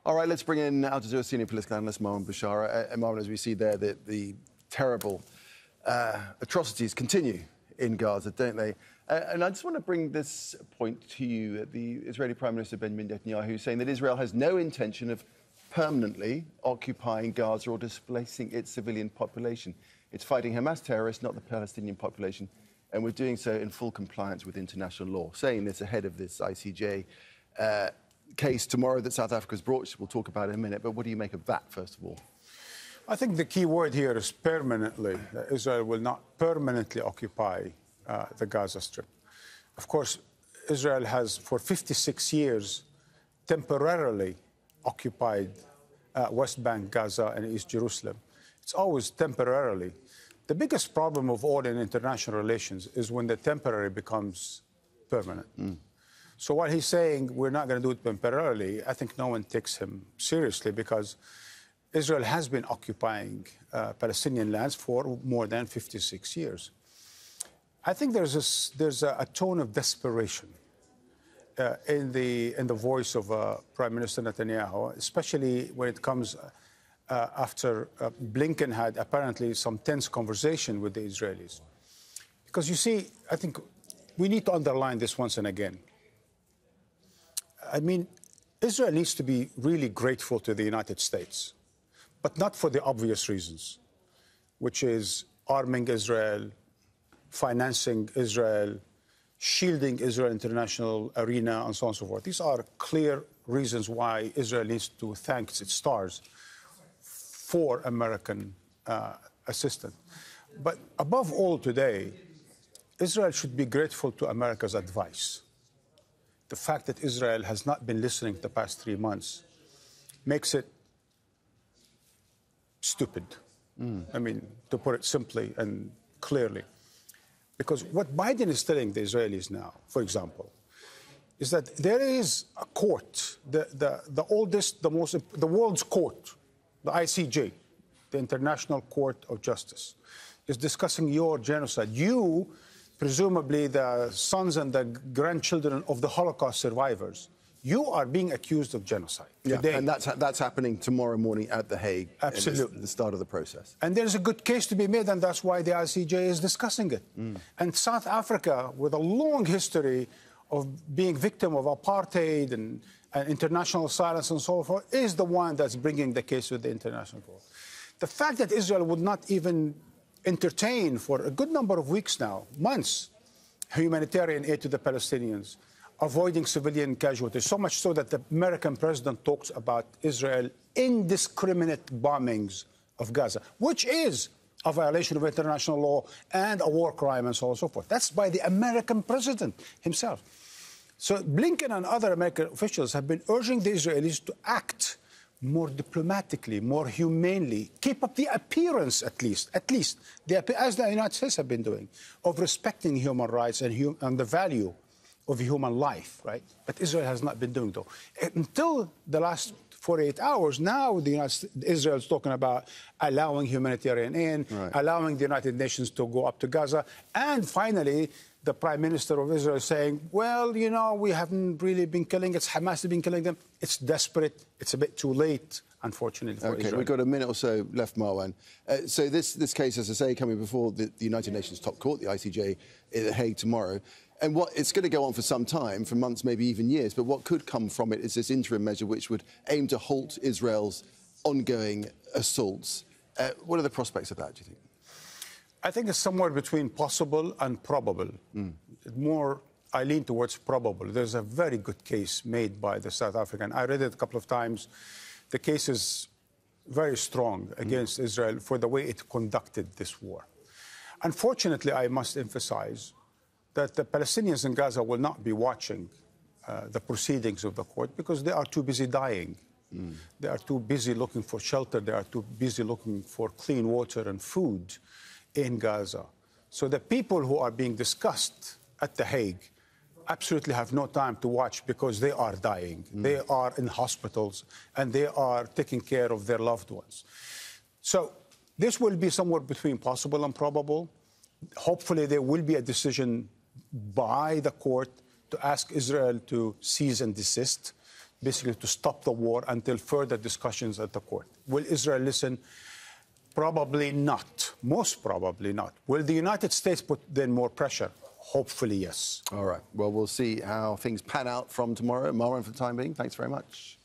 All right, let's bring in Al Jazeera senior political analyst Marwan Bishara. Marwan, as we see there, the terrible atrocities continue in Gaza, don't they? And I just want to bring this point to you. The Israeli Prime Minister Benjamin Netanyahu saying that Israel has no intention of permanently occupying Gaza or displacing its civilian population. It's fighting Hamas terrorists, not the Palestinian population, and we're doing so in full compliance with international law. Saying this ahead of this ICJ case tomorrow that South Africa's brought, we'll talk about in a minute, but what do you make of that, first of all? I think the key word here is permanently. Israel will not permanently occupy the Gaza Strip. Of course, Israel has, for 56 years, temporarily occupied West Bank, Gaza, and East Jerusalem. It's always temporarily. The biggest problem of all in international relations is when the temporary becomes permanent. So while he's saying we're not going to do it temporarily, I think no one takes him seriously, because Israel has been occupying Palestinian lands for more than 56 years. I think there's a tone of desperation in the voice of Prime Minister Netanyahu, especially when it comes after Blinken had apparently some tense conversation with the Israelis. Because you see, I think we need to underline this once and again. I mean, Israel needs to be really grateful to the United States, but not for the obvious reasons, which is arming Israel, financing Israel, shielding Israel international arena, and so on and so forth. These are clear reasons why Israel needs to thank its stars for American assistance. But above all today, Israel should be grateful to America's advice. The fact that Israel has not been listening the past 3 months makes it stupid. I mean, to put it simply and clearly. Because what Biden is telling the Israelis now, for example, is that there is a court, the oldest, the world's court, the ICJ, the International Court of Justice, is discussing your genocide. You, presumably the sons and the grandchildren of the Holocaust survivors, you are being accused of genocide today. And that's happening tomorrow morning at The Hague. Absolutely. At the start of the process. And there's a good case to be made, and that's why the ICJ is discussing it. And South Africa, with a long history of being victim of apartheid and international silence and so forth, is the one that's bringing the case with the International Court. The fact that Israel would not even entertain for a good number of weeks now, months, humanitarian aid to the Palestinians, avoiding civilian casualties, so much so that the American president talks about Israel indiscriminate bombings of Gaza, which is a violation of international law and a war crime and so on and so forth. That's by the American president himself. So Blinken and other American officials have been urging the Israelis to act more diplomatically, more humanely, keep up the appearance, at least, as the United States have been doing, of respecting human rights and the value of human life, right? But Israel has not been doing so. Until the last 48 hours, now Israel is talking about allowing humanitarian aid, allowing the United Nations to go up to Gaza, and finally, the Prime Minister of Israel saying, well, you know, we haven't really been killing, it's Hamas has been killing them. It's desperate. It's a bit too late, unfortunately, for Israel. We've got a minute or so left, Marwan. So this case, as I say, coming before the United Nations top court, the ICJ, in The Hague tomorrow. And it's going to go on for some time, for months, maybe even years, but what could come from it is this interim measure which would aim to halt Israel's ongoing assaults. What are the prospects of that, do you think? I think it's somewhere between possible and probable. More, I lean towards probable. There's a very good case made by the South African. I read it a couple of times. The case is very strong against Israel for the way it conducted this war. Unfortunately, I must emphasize that the Palestinians in Gaza will not be watching the proceedings of the court because they are too busy dying. They are too busy looking for shelter. They are too busy looking for clean water and food in Gaza. So the people who are being discussed at The Hague absolutely have no time to watch because they are dying. They are in hospitals and they are taking care of their loved ones. So this will be somewhere between possible and probable. Hopefully there will be a decision by the court to ask Israel to cease and desist. basically to stop the war until further discussions at the court. Will Israel listen? Probably not. Most probably not. Will the United States put then more pressure? Hopefully, yes. All right. Well, we'll see how things pan out from tomorrow. Marwan, for the time being, thanks very much.